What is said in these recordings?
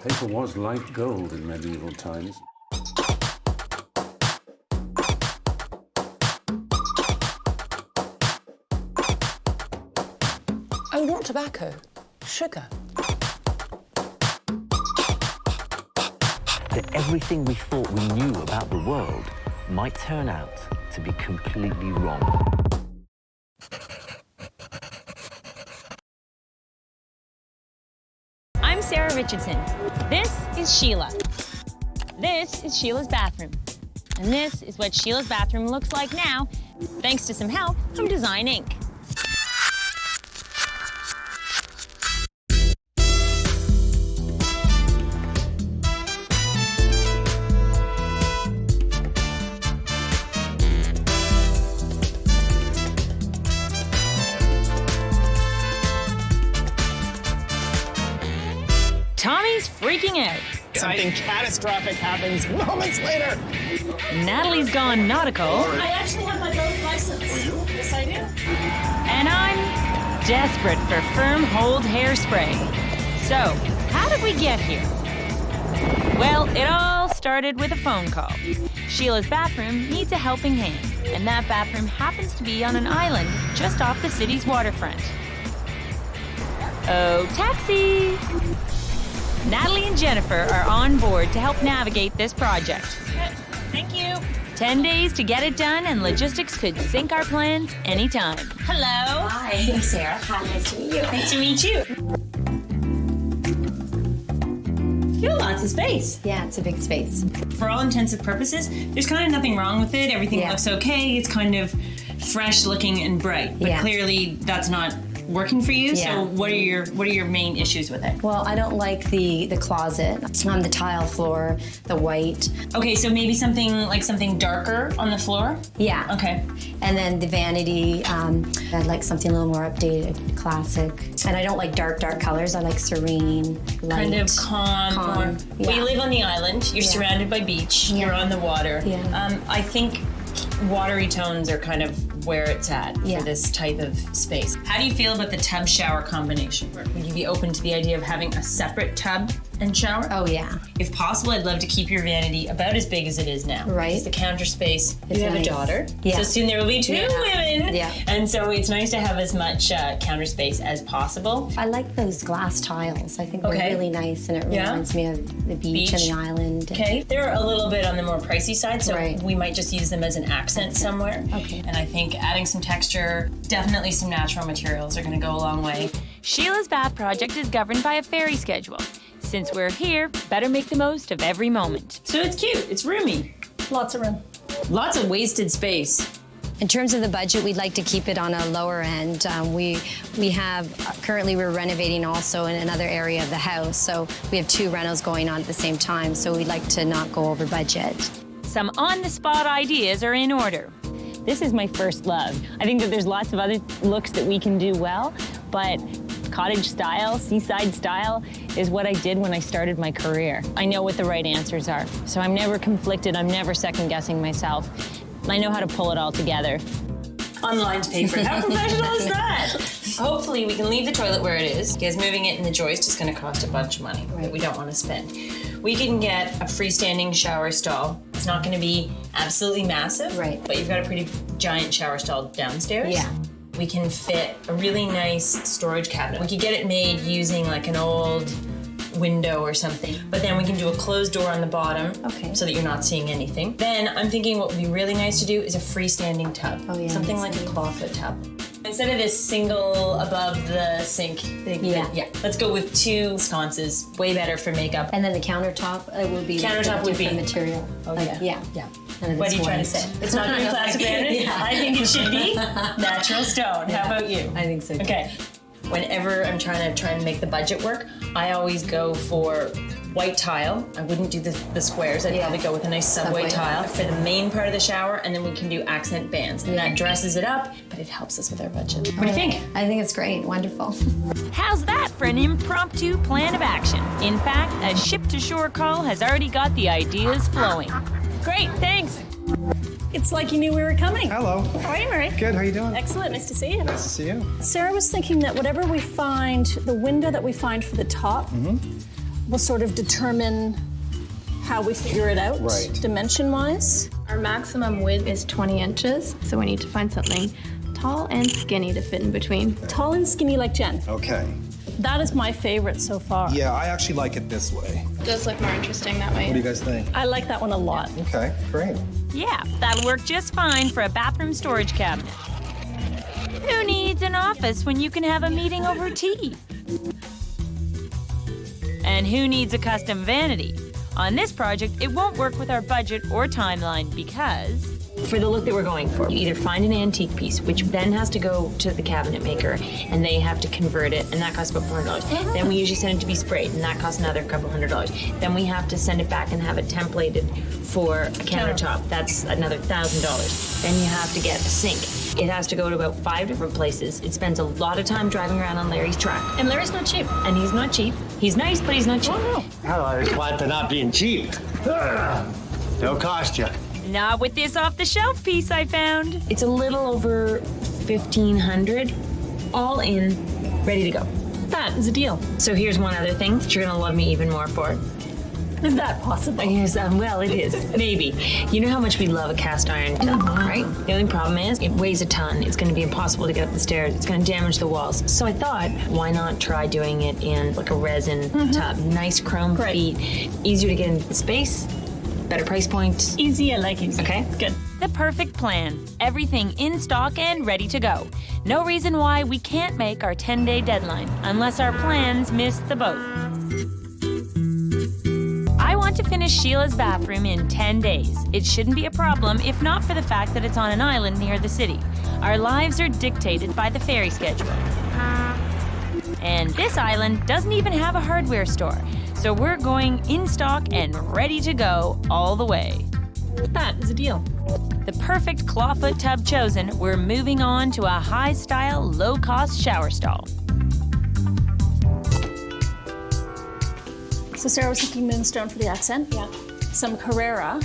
Paper was like gold in medieval times. Oh, not tobacco. Sugar. That everything we thought we knew about the world might turn out to be completely wrong. I'm Sarah Richardson. This is Shelagh. This is Shelagh's bathroom. And this is what Shelagh's bathroom looks like now, thanks to some help from Design Inc. Tommy's freaking out. Something catastrophic happens moments later. Natalie's gone nautical. I actually have my boat license. Oh, you? Yes, I do. And I'm desperate for firm hold hairspray. So, how did we get here? Well, it all started with a phone call. Shelagh's bathroom needs a helping hand, and that bathroom happens to be on an island just off the city's waterfront. Oh, taxi! Natalie and Jennifer are on board to help navigate this project. Good. Thank you. 10 days to get it done, and logistics could sync our plans anytime. Hello. Hi. Hey, Sarah. Hi, nice to meet you. Nice to meet you. You have lots of space. Yeah, it's a big space. For all intents and purposes, there's kind of nothing wrong with it. Everything looks okay. It's kind of fresh looking and bright. But clearly that's not working for you. So what are your main issues with it? Well, I don't like the closet. The tile floor, the white. Okay, so maybe something darker on the floor? Yeah. Okay. And then the vanity, I'd like something a little more updated, classic. And I don't like dark colors. I like serene, light. Kind of calm. More. Well, you live on the island. You're surrounded by beach. You're on the water. Yeah. I think watery tones are kind of where it's at for this type of space. How do you feel about the tub shower combination? Would you be open to the idea of having a separate tub and shower? Oh, yeah. If possible, I'd love to keep your vanity about as big as it is now. Right. It's the counter space. It's you have nice. a daughter. Yeah. So soon there will be two women. Yeah. And so it's nice to have as much counter space as possible. I like those glass tiles. I think they're really nice, and it reminds me of the beach and the island. Okay. They're a little bit on the more pricey side, so we might just use them as an accent somewhere. Okay. And I think adding some texture, definitely some natural materials are going to go a long way. Shelagh's bath project is governed by a fairy schedule. Since we're here, better make the most of every moment. So it's cute. It's roomy. Lots of room. Lots of wasted space. In terms of the budget, we'd like to keep it on a lower end. We have, currently we're renovating also in another area of the house, so we have 2 renos going on at the same time, so we'd like to not go over budget. Some on-the-spot ideas are in order. This is my first love. I think that there's lots of other looks that we can do well, but cottage style, seaside style is what I did when I started my career. I know what the right answers are, so I'm never conflicted, I'm never second-guessing myself. I know how to pull it all together. Unlined paper. How professional is that? Hopefully we can leave the toilet where it is, because moving it in the joist is going to cost a bunch of money that we don't want to spend. We can get a freestanding shower stall. It's not going to be absolutely massive, but you've got a pretty giant shower stall downstairs. Yeah. We can fit a really nice storage cabinet. We could get it made using like an old window or something, but then we can do a closed door on the bottom so that you're not seeing anything. Then I'm thinking what would be really nice to do is a freestanding tub. Oh, yeah, something like a clawfoot tub. Instead of this single above the sink thing, let's go with 2 sconces. Way better for makeup. And then the countertop will be Countertop would be material. Oh, yeah. What are you trying to say? It's not going to be plastic granite? I think it should be natural stone. How about you? I think so too. Okay. Whenever I'm trying to make the budget work, I always go for white tile. I wouldn't do the squares. I'd probably go with a nice subway tile for the main part of the shower, and then we can do accent bands. And that dresses it up, but it helps us with our budget. What do you think? I think it's great. Wonderful. How's that for an impromptu plan of action? In fact, a ship-to-shore call has already got the ideas flowing. Great, thanks. It's like you knew we were coming. Hello. How are you, Murray? Good, how you doing? Excellent, nice to see you. Nice to see you. Sarah was thinking that whatever we find, the window that we find for the top, will sort of determine how we figure it out, Right. dimension-wise. Our maximum width is 20 inches, so we need to find something tall and skinny to fit in between. Tall and skinny like Jen. Okay. That is my favorite so far. Yeah, I actually like it this way. It does look more interesting that What do way. you guys think? I like that one a lot. Okay, great. Yeah, that'll work just fine for a bathroom storage cabinet. Who needs an office when you can have a meeting over tea? And who needs a custom vanity? On this project, it won't work with our budget or timeline because For the look that we're going for, you either find an antique piece, which then has to go to the cabinet maker, and they have to convert it, and that costs about $400. Then we usually send it to be sprayed, and that costs another couple $100. Then we have to send it back and have it templated for a countertop. That's another $1,000. Then you have to get a sink. It has to go to about 5 different places. It spends a lot of time driving around on Larry's truck. And Larry's not cheap. And he's not cheap. He's nice, but he's not cheap. Hello, I was glad to not being cheap. They'll cost you. not with this off-the-shelf piece I found. It's a little over $1,500, all in, ready to go. That is a deal. So here's one other thing that you're gonna love me even more for. Is that possible? Yes, well, it is. Maybe. You know how much we love a cast iron tub, right? The only problem is it weighs a ton. It's going to be impossible to get up the stairs. It's going to damage the walls. So I thought, why not try doing it in like a resin tub? Nice chrome feet, easier to get into the space, better price point. Easy, I like easy. Okay, good. The perfect plan. Everything in stock and ready to go. No reason why we can't make our 10-day deadline, unless our plans miss the boat. I want to finish Sheila's bathroom in 10 days. It shouldn't be a problem if not for the fact that it's on an island near the city. Our lives are dictated by the ferry schedule. And this island doesn't even have a hardware store, so we're going in stock and ready to go all the way. That is a deal. The perfect clawfoot tub chosen, we're moving on to a high-style, low-cost shower stall. So Sarah was thinking moonstone for the accent. Yeah. Some Carrera.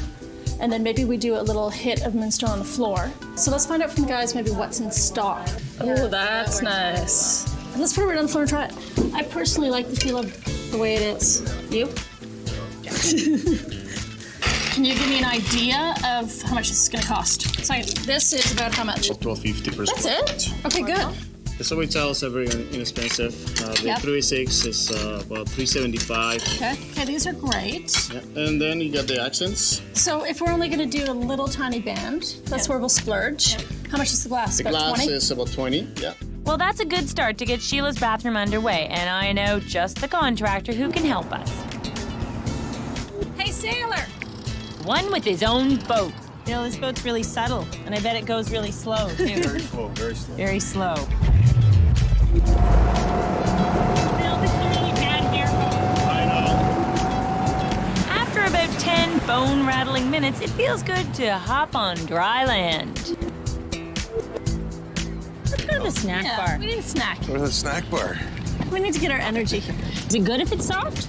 And then maybe we do a little hit of moonstone on the floor. So let's find out from the guys maybe what's in stock. Oh, that's nice. Let's put it right on the floor and try it. I personally like the feel of the way it is. You? Can you give me an idea of how much this is going to cost? So this is about how much? $12.50 per That's square it? foot. Okay, good. The subway tiles are very inexpensive. The Yep. 3/6 is about $3.75. Okay, these are great. Yeah. And then you got the accents. So if we're only going to do a little tiny band, that's where we'll splurge. How much is the glass? The About glass 20? is about 20. Yeah. Well, that's a good start to get Sheila's bathroom underway, and I know just the contractor who can help us. Hey, sailor! One with his own boat. You know, this boat's really subtle, and I bet it goes really slow, too. Very slow, very slow. Very slow. I know. After about 10 bone-rattling minutes, it feels good to hop on dry land. Let's go to the snack bar. We need a snack. Where's the snack bar? We need to get our energy. Is it good if it's soft?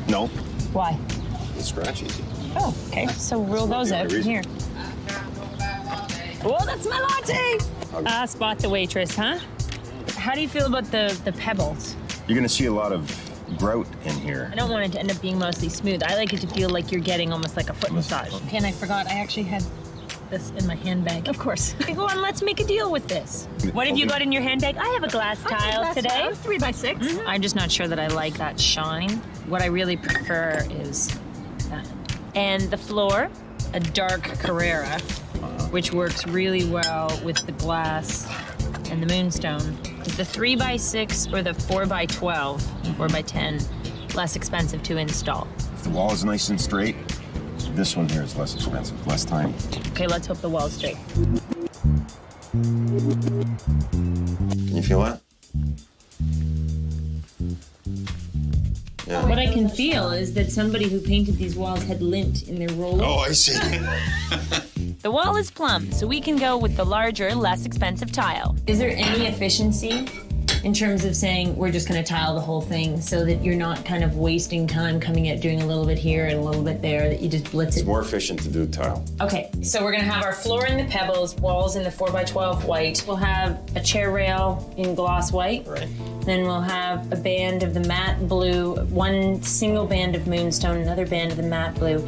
No. Why? It's scratchy. Oh, okay. So rule those out from here. Oh, that's my latte! Spot the waitress, huh? How do you feel about the pebbles? You're gonna see a lot of grout in here. I don't want it to end up being mostly smooth. I like it to feel like you're getting almost like a foot massage. Okay, and I forgot, I actually had this in my handbag. Of course. Okay, go on, let's make a deal with this. What have you got in your handbag? I have a glass tile today. 3x6. I'm just not sure that I like that shine. What I really prefer is that. And the floor? A dark Carrera, which works really well with the glass and the moonstone. Is the 3x6 or the 4x12, 4x10 less expensive to install? If the wall is nice and straight, this one here is less expensive, less time. Okay, let's hope the wall's straight. Can you feel that? Yeah. What I can feel is that somebody who painted these walls had lint in their roller. Oh, I see. The wall is plumb, so we can go with the larger, less expensive tile. Is there any efficiency in terms of saying we're just going to tile the whole thing so that you're not kind of wasting time coming at doing a little bit here and a little bit there, that you just blitz it. It's more efficient to do tile. Okay, so we're going to have our floor in the pebbles, walls in the 4x12 white. We'll have a chair rail in gloss white. Right. Then we'll have a band of the matte blue, one single band of moonstone, another band of the matte blue,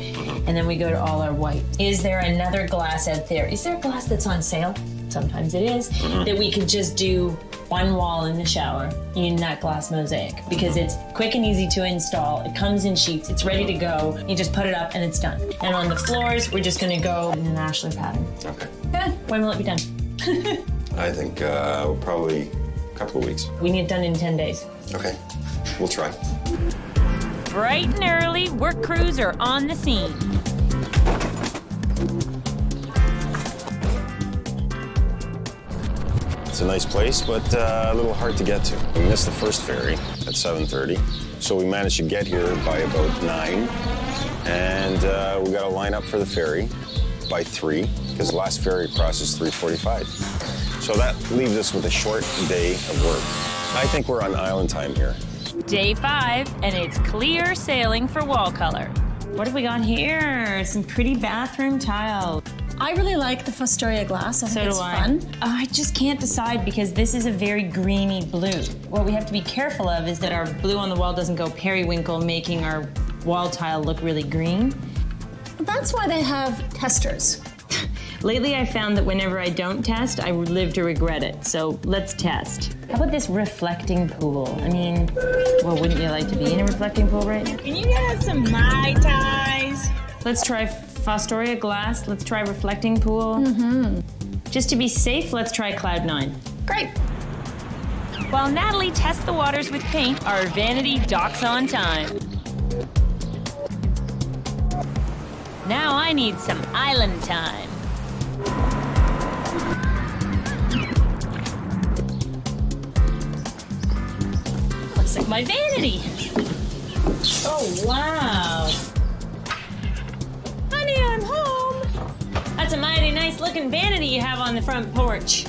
and then we go to all our white. Is there another glass out there? Is there a glass that's on sale? Sometimes it is. That we could just do one wall in the shower in that glass mosaic, because it's quick and easy to install. It comes in sheets. It's ready to go. You just put it up and it's done. And on the floors, we're just going to go in an ashlar pattern. Okay. Good. When will it be done? I think probably a couple of weeks. We need it done in 10 days. Okay, we'll try. Bright and early, work crews are on the scene. It's a nice place, but a little hard to get to. We missed the first ferry at 7:30, so we managed to get here by about 9, and we got to line up for the ferry by 3, because the last ferry crosses 3:45. So that leaves us with a short day of work. I think we're on island time here. Day 5, and it's clear sailing for wall color. What have we got here? Some pretty bathroom tile. I really like the Fostoria glass. I think it's fun. I just can't decide because this is a very greeny blue. What we have to be careful of is that our blue on the wall doesn't go periwinkle, making our wall tile look really green. That's why they have testers. Lately, I found that whenever I don't test, I live to regret it. So let's test. How about this reflecting pool? I mean, well, wouldn't you like to be in a reflecting pool right now? Can you get us some Mai Tais? Let's try Fostoria glass. Let's try reflecting pool. Just to be safe, let's try Cloud9. Great. While Natalie tests the waters with paint, our vanity docks on time. Now I need some island time. Looks like my vanity. Oh, wow. Honey, I'm home. That's a mighty nice looking vanity you have on the front porch.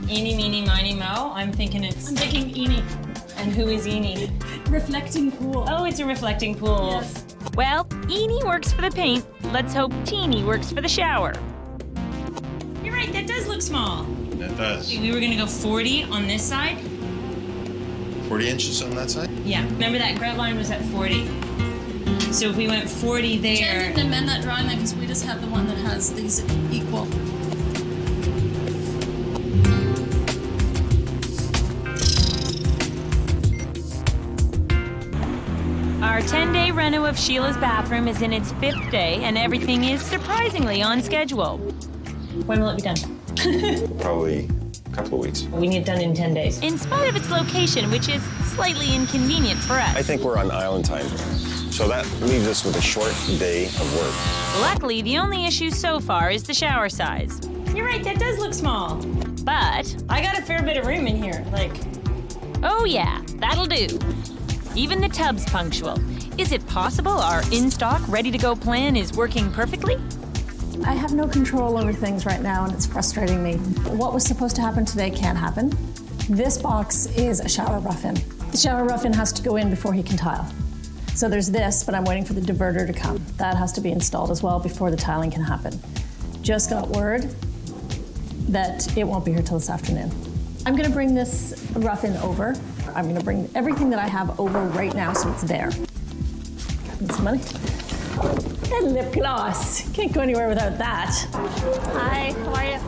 Eeny, meeny, miny, mo. I'm thinking Eeny. And who is Eeny? Reflecting pool. Oh, it's a reflecting pool. Yes. Well, Eeny works for the paint. Let's hope Teeny works for the shower. You're right, that does look small. It does. We were gonna go 40 on this side. 40 inches on that side? Yeah, remember that grout line was at 40? So if we went 40 there. Jen didn't amend that drawing then because we just have the one that has these equal. Our 10-day reno of Sheila's bathroom is in its 5th day, and everything is surprisingly on schedule. When will it be done? Probably a couple of weeks. We need it done in 10 days. In spite of its location, which is slightly inconvenient for us. I think we're on island time here. So that leaves us with a short day of work. Luckily, the only issue so far is the shower size. You're right, that does look small. But I got a fair bit of room in here, like. oh yeah, that'll do. Even the tub's punctual. Is it possible our in-stock, ready-to-go plan is working perfectly? I have no control over things right now, and it's frustrating me. What was supposed to happen today can't happen. This box is a shower rough-in. The shower rough-in has to go in before he can tile. So there's this, but I'm waiting for the diverter to come. That has to be installed as well before the tiling can happen. Just got word that it won't be here till this afternoon. I'm gonna bring this rough-in over. I'm gonna bring everything that I have over right now so it's there. Got me some money. And lip gloss. Can't go anywhere without that. Hi, how are you?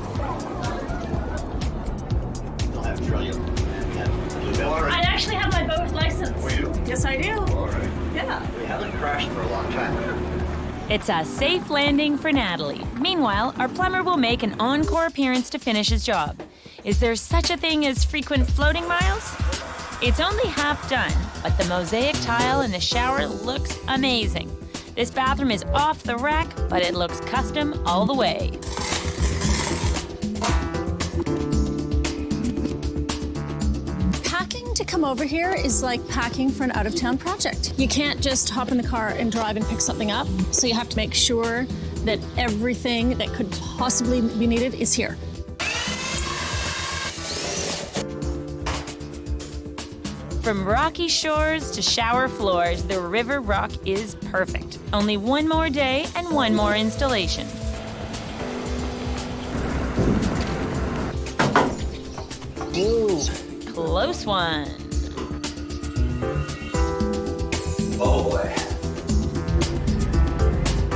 I actually have my boat license. Oh, you? Yes, I do. All right. Yeah. We haven't crashed for a long time. It's a safe landing for Natalie. Meanwhile, our plumber will make an encore appearance to finish his job. Is there such a thing as frequent floating miles? It's only half done, but the mosaic tile in the shower looks amazing. This bathroom is off the rack, but it looks custom all the way. Packing to come over here is like packing for an out-of-town project. You can't just hop in the car and drive and pick something up, so you have to make sure that everything that could possibly be needed is here. From rocky shores to shower floors, the River Rock is perfect. Only one more day and one more installation. Ooh, close one. Oh boy.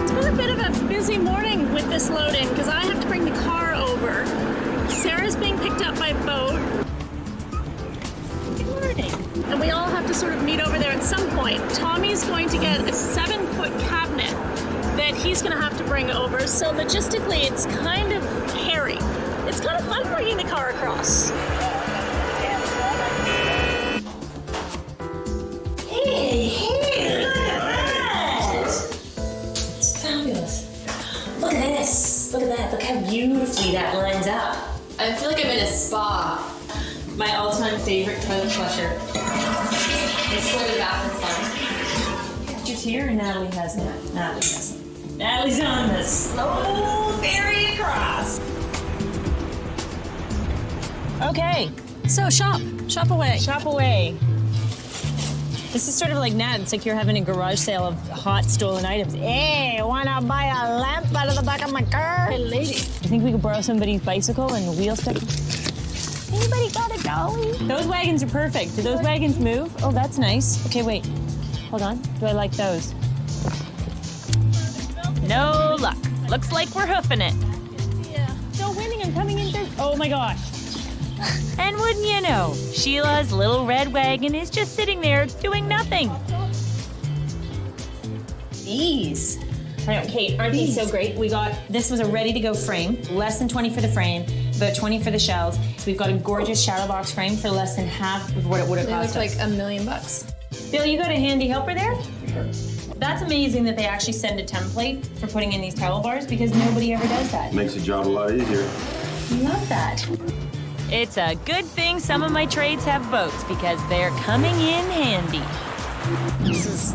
It's been a bit of a busy morning with this loading because I have to bring the car over. Sarah's being picked up by boat. Good morning. And we all have to sort of meet over there at some point. Tommy's going to get a 7-foot cabinet that he's going to have to bring over. So logistically, it's kind of hairy. It's kind of fun bringing the car across. Hey, look at that! It's fabulous. Look at this. Look at that. Look how beautifully that lines up. I feel like I'm in a spa. My all-time favorite toilet flusher. It's for the bathroom fun. Pictures here, and Natalie has that. Natalie has them. Natalie's on the slow ferry across. Okay, So shop away. shop away. This is sort of like Nat. It's like you're having a garage sale of hot stolen items. Hey, wanna buy a lamp out of the back of my car? Hey, lady. Do you think we could borrow somebody's bicycle and wheel stuff? Anybody got a dolly? Those wagons are perfect. Do those wagons move? Oh, that's nice. Okay, wait. Hold on. Do I like those? No luck. Looks like we're hoofing it. Yeah. Still winning. I'm coming in third. Oh my gosh. And wouldn't you know, Sheila's little red wagon is just sitting there doing nothing. These. I know, Kate, aren't these so great? We got, this was a ready-to-go frame, less than 20 for the frame, about 20 for the shelves. So we've got a gorgeous shadow box frame for less than half of what it would have cost They look us. like $1 million. Bill, you got a handy helper there? That's amazing that they actually send a template for putting in these towel bars because nobody ever does that. Makes the job a lot easier. Love that. It's a good thing some of my trades have boats because they're coming in handy. This is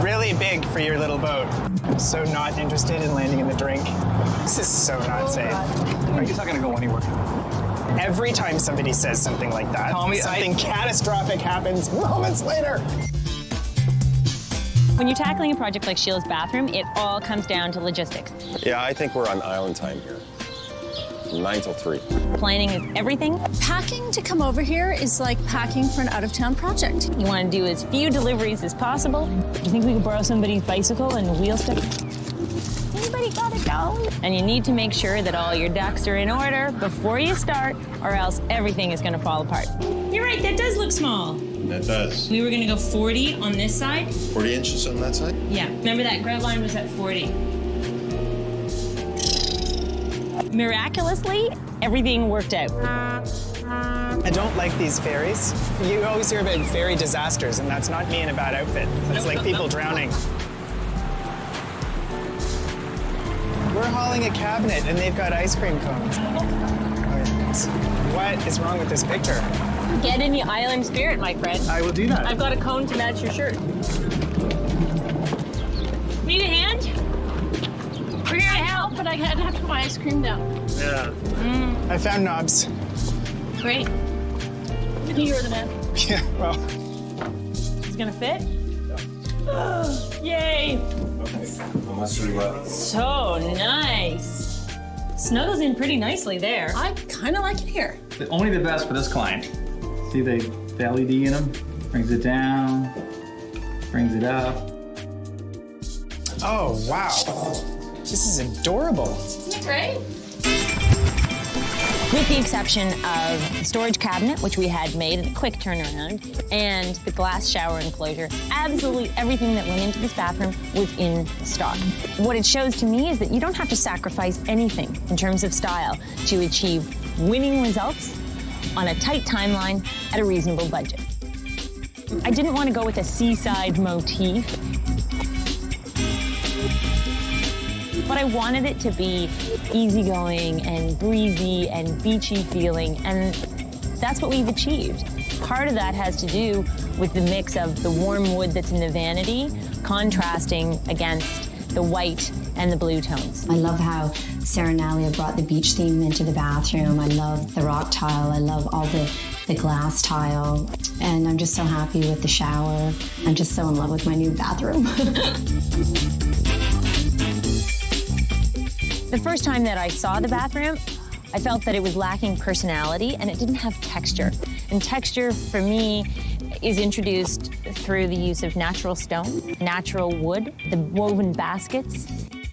really big for your little boat. I'm so not interested in landing in the drink. This is so not safe. He's not gonna go anywhere. Every time somebody says something like that, something catastrophic happens moments later. When you're tackling a project like Sheila's bathroom, it all comes down to logistics. Yeah, I think we're on island time here. From 9 till 3. Planning is everything. Packing to come over here is like packing for an out-of-town project. You want to do as few deliveries as possible. Do you think we could borrow somebody's bicycle and wheel stuff? Anybody got a dolly? And you need to make sure that all your ducks are in order before you start, or else everything is going to fall apart. You're right, that does look small. That does. We were gonna go 40 on this side. 40 inches on that side? Yeah, remember that grout line was at 40. Miraculously, everything worked out. I don't like these ferries. You always hear about ferry disasters, and that's not me in a bad outfit. That's like people drowning. We're hauling a cabinet, and they've got ice cream cones. What is wrong with this picture? Get in the island spirit, my friend. I will do that. I've got a cone to match your shirt. Need a hand? We're here to help. But I had to put my ice cream down. Yeah. I found knobs. Great. You're the man. Yeah, well. It's gonna fit? Yay! So nice. Snuggles in pretty nicely there. I kind of like it here. Only the best for this client. See the LED in them? Brings it down, brings it up. Oh, wow. This is adorable. Isn't it great? With the exception of the storage cabinet, which we had made in a quick turnaround, and the glass shower enclosure, absolutely everything that went into this bathroom was in stock. What it shows to me is that you don't have to sacrifice anything in terms of style to achieve winning results on a tight timeline at a reasonable budget. I didn't want to go with a seaside motif, but I wanted it to be easygoing and breezy and beachy feeling, and that's what we've achieved. Part of that has to do with the mix of the warm wood that's in the vanity contrasting against the white and the blue tones. I love how Sarah and Natalie have brought the beach theme into the bathroom. I love the rock tile. I love all the glass tile. And I'm just so happy with the shower. I'm just so in love with my new bathroom. The first time that I saw the bathroom, I felt that it was lacking personality and it didn't have texture. And texture, for me, is introduced through the use of natural stone, natural wood, the woven baskets,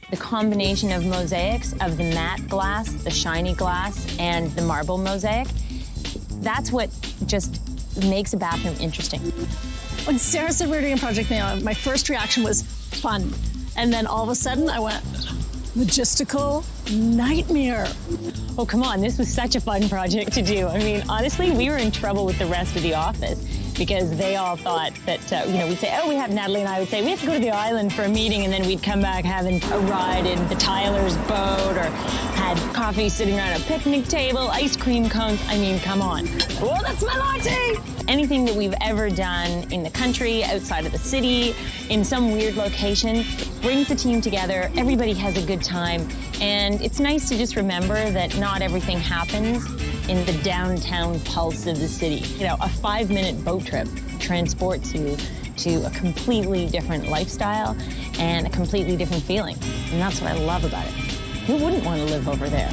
the combination of mosaics of the matte glass, the shiny glass, and the marble mosaic. That's what just makes a bathroom interesting. When Sarah said we were doing a project now, my first reaction was fun. And then all of a sudden I went, logistical nightmare. Oh, come on, this was such a fun project to do. I mean, honestly, we were in trouble with the rest of the office because they all thought that, we'd say, oh, Natalie and I would say, we have to go to the island for a meeting, and then we'd come back having a ride in the Tyler's boat or had coffee sitting around a picnic table, ice cream cones. I mean, come on. Oh, that's my latte! Anything that we've ever done in the country, outside of the city, in some weird location, brings the team together, everybody has a good time, and it's nice to just remember that not everything happens in the downtown pulse of the city. You know, a 5-minute boat trip transports you to a completely different lifestyle and a completely different feeling, and that's what I love about it. Who wouldn't want to live over there?